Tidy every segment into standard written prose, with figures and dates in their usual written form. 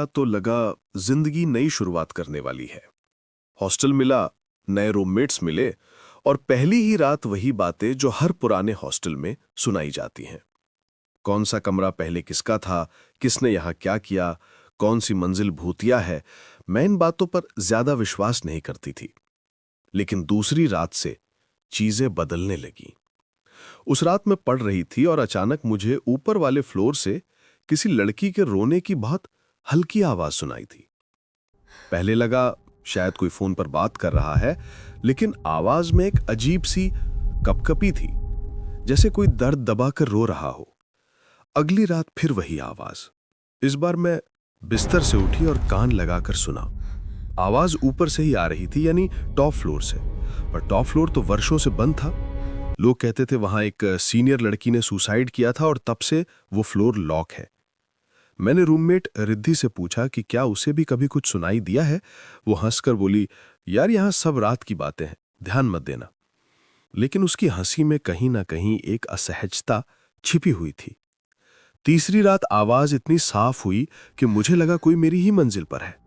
तो लगा जिंदगी नई शुरुआत करने वाली है। हॉस्टल मिला, नए रूममेट्स मिले और पहली ही रात वही बातें जो हर पुराने हॉस्टल में सुनाई जाती हैं। कौन सा कमरा पहले किसका था, किसने यहां क्या किया, कौन सी मंजिल भूतिया है। मैं इन बातों पर ज्यादा विश्वास नहीं करती थी, लेकिन दूसरी रात से चीजें बदलने लगी। उस रात मैं पढ़ रही थी और अचानक मुझे ऊपर वाले फ्लोर से किसी लड़की के रोने की बहुत हल्की आवाज सुनाई थी। पहले लगा शायद कोई फोन पर बात कर रहा है, लेकिन आवाज में एक अजीब सी कपकपी थी, जैसे कोई दर्द दबाकर रो रहा हो। अगली रात फिर वही आवाज। इस बार मैं बिस्तर से उठी और कान लगाकर सुना। आवाज ऊपर से ही आ रही थी, यानी टॉप फ्लोर से। पर टॉप फ्लोर तो वर्षों से बंद था। लोग कहते थे वहां एक सीनियर लड़की ने सुसाइड किया था और तब से वो फ्लोर लॉक है। मैंने रूममेट रिद्धि से पूछा कि क्या उसे भी कभी कुछ सुनाई दिया है। वो हंसकर बोली, यार यहां सब रात की बातें हैं, ध्यान मत देना। लेकिन उसकी हंसी में कहीं ना कहीं एक असहजता छिपी हुई थी। तीसरी रात आवाज इतनी साफ हुई कि मुझे लगा कोई मेरी ही मंजिल पर है।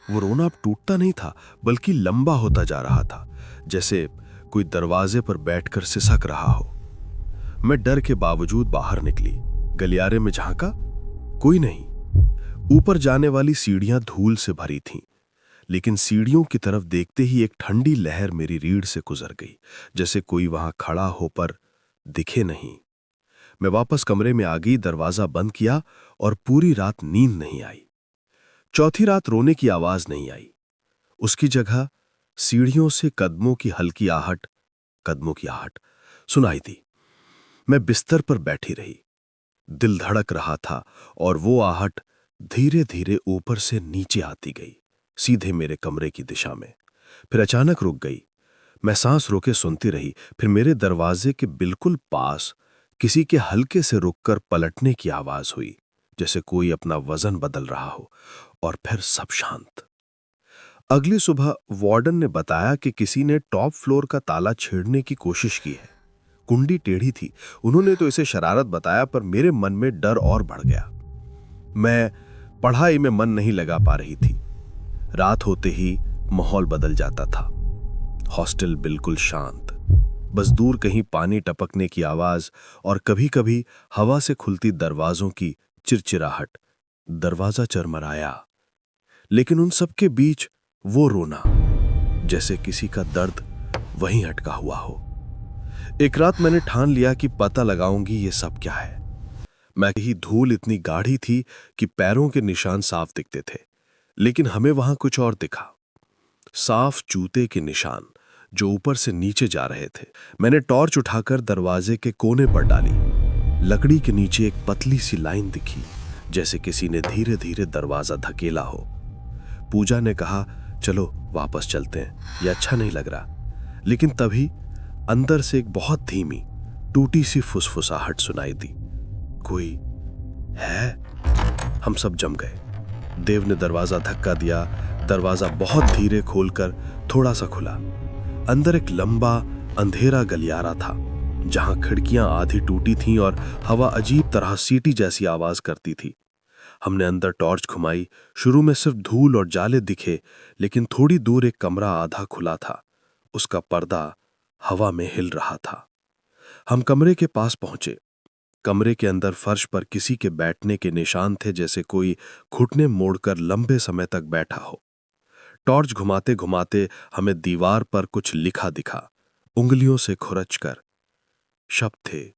वो रोना अब टूटता नहीं था, बल्कि लंबा होता जा रहा था, जैसे कोई दरवाजे पर बैठकर सिसक रहा हो। मैं डर के बावजूद बाहर निकली। गलियारे में झांका, कोई नहीं। ऊपर जाने वाली सीढ़ियां धूल से भरी थीं, लेकिन सीढ़ियों की तरफ देखते ही एक ठंडी लहर मेरी रीढ़ से गुजर गई, जैसे कोई वहां खड़ा हो पर दिखे नहीं। मैं वापस कमरे में आ गई, दरवाजा बंद किया और पूरी रात नींद नहीं आई। चौथी रात रोने की आवाज नहीं आई। उसकी जगह सीढ़ियों से कदमों की हल्की आहट, कदमों की आहट सुनाई दी। मैं बिस्तर पर बैठी रही। दिल धड़क रहा था और वो आहट धीरे धीरे ऊपर से नीचे आती गई, सीधे मेरे कमरे की दिशा में। फिर अचानक रुक गई। मैं सांस रोके सुनती रही। फिर मेरे दरवाजे के बिल्कुल पास किसी के हल्के से रुककर पलटने की आवाज हुई, जैसे कोई अपना वजन बदल रहा हो। और फिर सब शांत। अगली सुबह वार्डन ने बताया कि किसी ने टॉप फ्लोर का ताला छेड़ने की कोशिश की है। कुंडी टेढ़ी थी। उन्होंने तो इसे शरारत बताया, पर मेरे मन में डर और बढ़ गया। मैं पढ़ाई में मन नहीं लगा पा रही थी। रात होते ही माहौल बदल जाता था। हॉस्टल बिल्कुल शांत, बस दूर कहीं पानी टपकने की आवाज और कभी-कभी हवा से खुलती दरवाजों की चिरचिराहट। दरवाजा चरमराया, लेकिन उन सब के बीच वो रोना, जैसे किसी का दर्द वहीं अटका हुआ हो। एक रात मैंने ठान लिया कि पता लगाऊंगी ये सब क्या है। मैं ही धूल इतनी गाढ़ी थी कि पैरों के निशान साफ दिखते थे, लेकिन हमें वहां कुछ और दिखा। साफ जूते के निशान जो ऊपर से नीचे जा रहे थे। मैंने टॉर्च उठाकर दरवाजे के कोने पर डाली। लकड़ी के नीचे एक पतली सी लाइन दिखी, जैसे किसी ने धीरे धीरे दरवाजा धकेला हो। पूजा ने कहा, चलो वापस चलते हैं, यह अच्छा नहीं लग रहा। लेकिन तभी अंदर से एक बहुत धीमी टूटी सी फुसफुसाहट सुनाई दी, कोई है। हम सब जम गए। देव ने दरवाजा धक्का दिया। दरवाजा बहुत धीरे खोलकर थोड़ा सा खुला। अंदर एक लंबा अंधेरा गलियारा था, जहां खिड़कियां आधी टूटी थीं और हवा अजीब तरह सीटी जैसी आवाज करती थी। हमने अंदर टॉर्च घुमाई। शुरू में सिर्फ धूल और जाले दिखे, लेकिन थोड़ी दूर एक कमरा आधा खुला था। उसका पर्दा हवा में हिल रहा था। हम कमरे के पास पहुंचे। कमरे के अंदर फर्श पर किसी के बैठने के निशान थे, जैसे कोई घुटने मोड़कर लंबे समय तक बैठा हो। टॉर्च घुमाते घुमाते हमें दीवार पर कुछ लिखा दिखा, उंगलियों से खुरचकर। शब्द थे,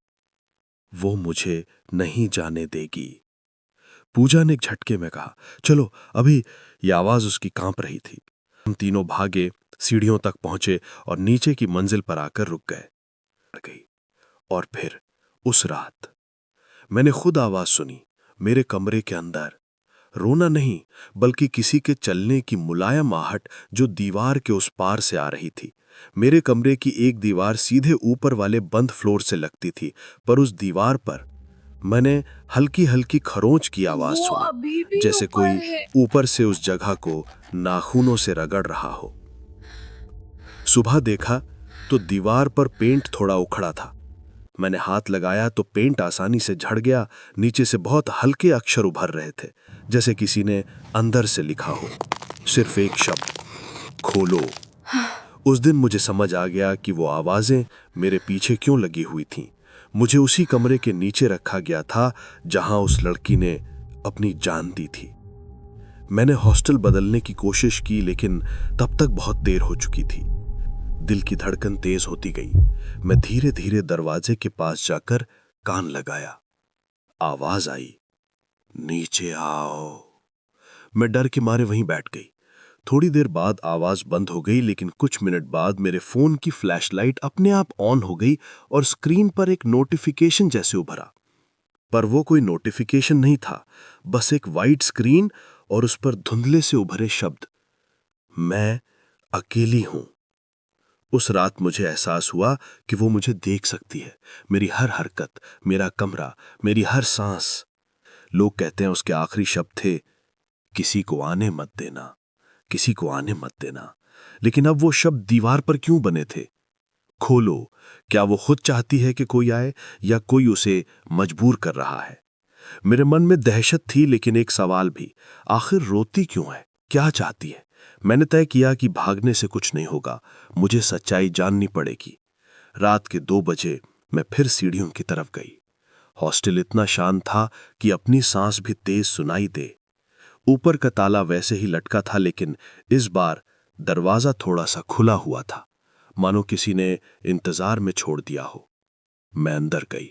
वो मुझे नहीं जाने देगी। पूजा ने एक झटके में कहा, चलो अभी। यह आवाज उसकी कांप रही थी। हम तीनों भागे, सीढ़ियों तक पहुंचे और नीचे की मंजिल पर आकर रुक गए। और फिर उस रात मैंने खुद आवाज सुनी, मेरे कमरे के अंदर। रोना नहीं, बल्कि किसी के चलने की मुलायम आहट जो दीवार के उस पार से आ रही थी। मेरे कमरे की एक दीवार सीधे ऊपर वाले बंद फ्लोर से लगती थी, पर उस दीवार पर मैंने हल्की हल्की खरोंच की आवाज वो सुनी, अभी भी जैसे ऊपर कोई है। ऊपर से उस जगह को नाखूनों से रगड़ रहा हो। सुबह देखा तो दीवार पर पेंट थोड़ा उखड़ा था। मैंने हाथ लगाया तो पेंट आसानी से झड़ गया। नीचे से बहुत हल्के अक्षर उभर रहे थे, जैसे किसी ने अंदर से लिखा हो, सिर्फ एक शब्द, खोलो। उस दिन मुझे समझ आ गया कि वो आवाजें मेरे पीछे क्यों लगी हुई थीं। मुझे उसी कमरे के नीचे रखा गया था जहां उस लड़की ने अपनी जान दी थी। मैंने हॉस्टल बदलने की कोशिश की, लेकिन तब तक बहुत देर हो चुकी थी। दिल की धड़कन तेज होती गई। मैं धीरे धीरे दरवाजे के पास जाकर कान लगाया। आवाज आई, नीचे आओ। मैं डर के मारे वहीं बैठ गई। थोड़ी देर बाद आवाज बंद हो गई, लेकिन कुछ मिनट बाद मेरे फोन की फ्लैशलाइट अपने आप ऑन हो गई और स्क्रीन पर एक नोटिफिकेशन जैसे उभरा। पर वो कोई नोटिफिकेशन नहीं था, बस एक वाइट स्क्रीन और उस पर धुंधले से उभरे शब्द, मैं अकेली हूं। उस रात मुझे एहसास हुआ कि वो मुझे देख सकती है, मेरी हर हरकत, मेरा कमरा, मेरी हर सांस। लोग कहते हैं उसके आखिरी शब्द थे, किसी को आने मत देना, किसी को आने मत देना। लेकिन अब वो शब्द दीवार पर क्यों बने थे? खोलो। क्या वो खुद चाहती है कि कोई आए, या कोई उसे मजबूर कर रहा है? मेरे मन में दहशत थी, लेकिन एक सवाल भी, आखिर रोती क्यों है, क्या चाहती है? मैंने तय किया कि भागने से कुछ नहीं होगा, मुझे सच्चाई जाननी पड़ेगी। रात के 2 बजे मैं फिर सीढ़ियों की तरफ गई। हॉस्टल इतना शांत था कि अपनी सांस भी तेज सुनाई दे। ऊपर का ताला वैसे ही लटका था, लेकिन इस बार दरवाजा थोड़ा सा खुला हुआ था, मानो किसी ने इंतजार में छोड़ दिया हो। मैं अंदर गई।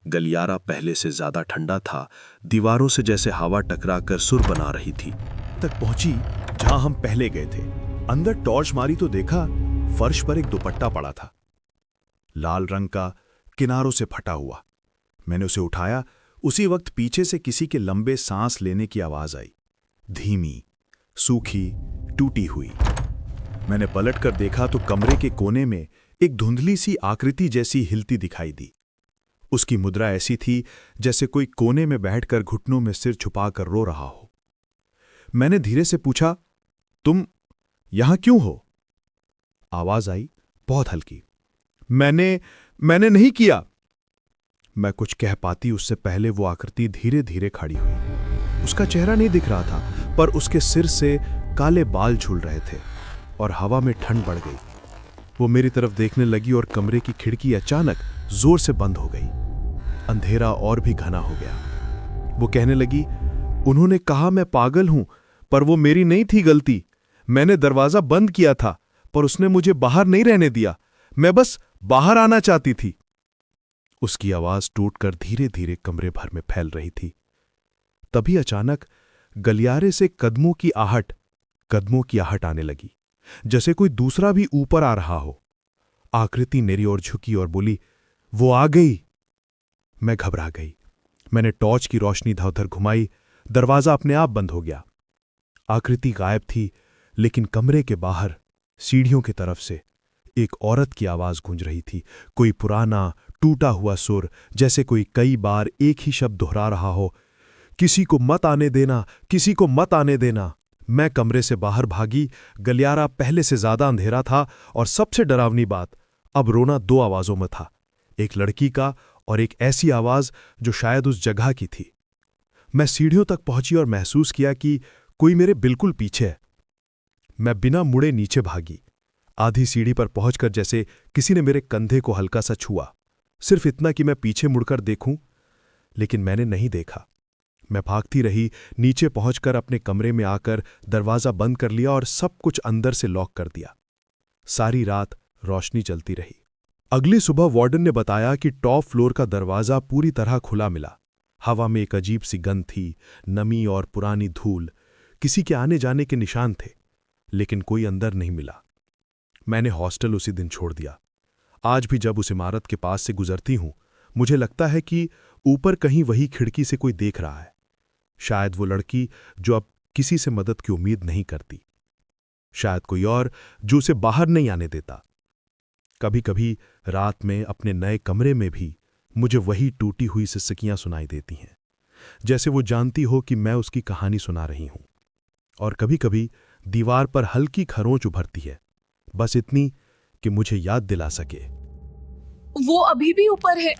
गलियारा पहले से ज्यादा ठंडा था, दीवारों से जैसे हवा टकराकर सुर बना रही थी। तक पहुंची जहां हम पहले गए थे। अंदर टॉर्च मारी तो देखा, फर्श पर एक दुपट्टा पड़ा था, लाल रंग का, किनारों से फटा हुआ। मैंने उसे उठाया। उसी वक्त पीछे से किसी के लंबे सांस लेने की आवाज आई, धीमी, सूखी, टूटी हुई। मैंने पलटकर देखा तो कमरे के कोने में एक धुंधली सी आकृति जैसी हिलती दिखाई दी। उसकी मुद्रा ऐसी थी जैसे कोई कोने में बैठकर घुटनों में सिर छुपाकर रो रहा हो। मैंने धीरे से पूछा, तुम यहां क्यों हो? आवाज आई, बहुत हल्की, मैंने नहीं किया। मैं कुछ कह पाती उससे पहले वो आकृति धीरे धीरे खड़ी हुई। उसका चेहरा नहीं दिख रहा था, पर उसके सिर से काले बाल झूल रहे थे और हवा में ठंड बढ़ गई। वो मेरी तरफ देखने लगी और कमरे की खिड़की अचानक जोर से बंद हो गई। अंधेरा और भी घना हो गया। वो कहने लगी, उन्होंने कहा मैं पागल हूं, पर वो मेरी नहीं थी गलती। मैंने दरवाजा बंद किया था, पर उसने मुझे बाहर नहीं रहने दिया। मैं बस बाहर आना चाहती थी। उसकी आवाज टूटकर धीरे धीरे कमरे भर में फैल रही थी। तभी अचानक गलियारे से कदमों की आहट आने लगी, जैसे कोई दूसरा भी ऊपर आ रहा हो। आकृति मेरी ओर झुकी और बोली, वो आ गई। मैं घबरा गई। मैंने टॉर्च की रोशनी इधर-उधर घुमाई। दरवाजा अपने आप बंद हो गया। आकृति गायब थी, लेकिन कमरे के बाहर सीढ़ियों की तरफ से एक औरत की आवाज गूंज रही थी। कोई पुराना टूटा हुआ सुर, जैसे कोई कई बार एक ही शब्द दोहरा रहा हो, किसी को मत आने देना, किसी को मत आने देना। मैं कमरे से बाहर भागी। गलियारा पहले से ज्यादा अंधेरा था और सबसे डरावनी बात, अब रोना 2 आवाजों में था, एक लड़की का और एक ऐसी आवाज जो शायद उस जगह की थी। मैं सीढ़ियों तक पहुंची और महसूस किया कि कोई मेरे बिल्कुल पीछे है। मैं बिना मुड़े नीचे भागी। आधी सीढ़ी पर पहुंचकर जैसे किसी ने मेरे कंधे को हल्का सा छुआ, सिर्फ इतना कि मैं पीछे मुड़कर देखूं, लेकिन मैंने नहीं देखा। मैं भागती रही। नीचे पहुंचकर अपने कमरे में आकर दरवाजा बंद कर लिया और सब कुछ अंदर से लॉक कर दिया। सारी रात रोशनी जलती रही। अगली सुबह वार्डन ने बताया कि टॉप फ्लोर का दरवाजा पूरी तरह खुला मिला। हवा में एक अजीब सी गंध थी, नमी और पुरानी धूल। किसी के आने जाने के निशान थे, लेकिन कोई अंदर नहीं मिला। मैंने हॉस्टल उसी दिन छोड़ दिया। आज भी जब उस इमारत के पास से गुजरती हूं, मुझे लगता है कि ऊपर कहीं वही खिड़की से कोई देख रहा है। शायद वो लड़की जो अब किसी से मदद की उम्मीद नहीं करती, शायद कोई और जो उसे बाहर नहीं आने देता। कभी कभी रात में अपने नए कमरे में भी मुझे वही टूटी हुई सिसकियां सुनाई देती हैं, जैसे वो जानती हो कि मैं उसकी कहानी सुना रही हूं। और कभी कभी दीवार पर हल्की खरोंच उभरती है, बस इतनी कि मुझे याद दिला सके, वो अभी भी ऊपर है।